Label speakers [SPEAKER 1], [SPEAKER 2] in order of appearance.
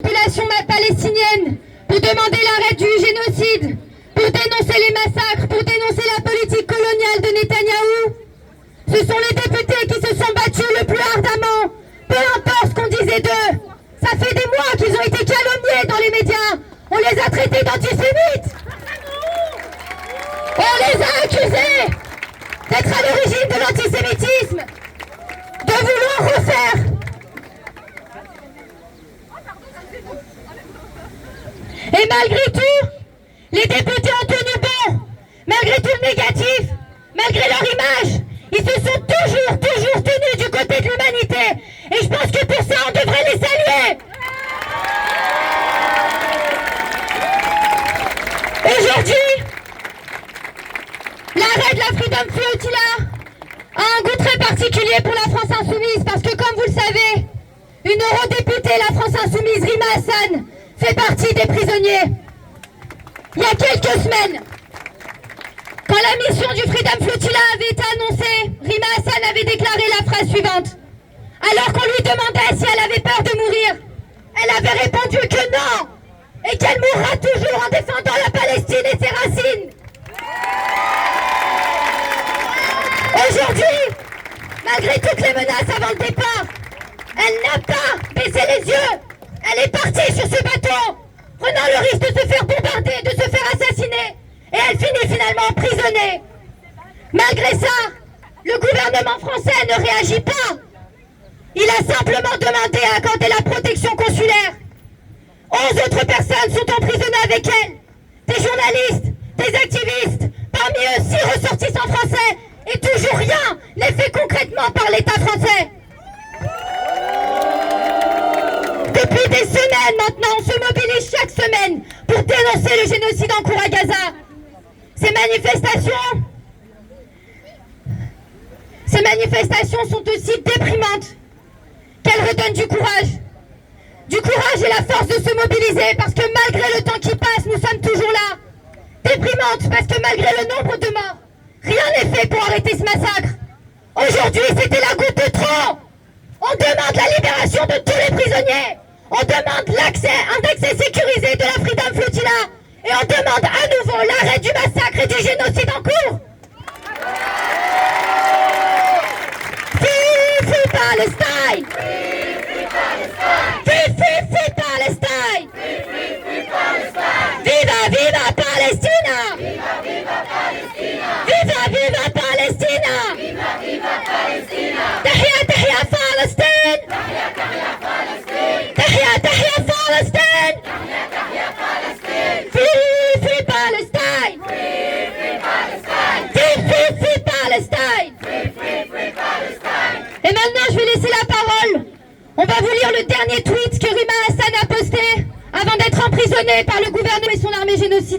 [SPEAKER 1] Population palestinienne pour demander l'arrêt du génocide, pour dénoncer les massacres, pour dénoncer la politique coloniale de Netanyahou. Ce sont les députés qui se sont battus le plus ardemment, peu importe ce qu'on disait d'eux. Ça fait des mois qu'ils ont été calomniés dans les médias. On les a traités d'antisémites. On les a accusés d'être à l'origine de l'antisémitisme, de vouloir refaire. Et malgré tout, les députés ont tenu bon, malgré tout le négatif, malgré leur image, ils se sont toujours tenus du côté de l'humanité. Et je pense que pour ça, on devrait les saluer. Aujourd'hui, l'arrêt de la Freedom Flotilla a un goût très particulier pour la France Insoumise, parce que comme vous le savez, une eurodéputée, la France Insoumise, Rima Hassan, fait partie des prisonniers. Il y a quelques semaines, quand la mission du Freedom Flotilla avait été annoncée, Rima Hassan avait déclaré la phrase suivante. Alors qu'on lui demandait si elle avait peur de mourir, elle avait répondu que non, et qu'elle mourra toujours en défendant la Palestine et ses racines. Aujourd'hui, malgré toutes les menaces avant le départ, elle n'a pas baissé les yeux. Elle est partie sur ce bateau, prenant le risque de se faire bombarder, de se faire assassiner, et elle finit finalement emprisonnée. Malgré ça, le gouvernement français ne réagit pas. Il a simplement demandé à accorder la protection consulaire. 11 autres personnes sont emprisonnées avec elle. Des journalistes, des activistes, parmi eux 6 ressortissants français, et toujours rien n'est fait concrètement par l'État français. Depuis des semaines maintenant, on se mobilise chaque semaine pour dénoncer le génocide en cours à Gaza. Ces manifestations sont aussi déprimantes qu'elles redonnent du courage. Du courage et la force de se mobiliser, parce que malgré le temps qui passe, nous sommes toujours là. Déprimantes parce que malgré le nombre de morts, rien n'est fait pour arrêter ce massacre. Aujourd'hui, c'était la goutte de trop. On demande la libération de tous les prisonniers. On demande un accès sécurisé de la Freedom Flotilla. Et on demande à nouveau l'arrêt du massacre et du génocide en cours. Free Palestine! Free Palestine! Viva, viva Palestina! Viva Palestina! تحيا فلسطين! تحيا فلسطين! Free Palestine! Free Palestine! Et maintenant, je vais laisser la parole. On va vous lire le dernier tweet que Rima Hassan a posté avant d'être emprisonnée par le gouvernement et son armée génocidaire.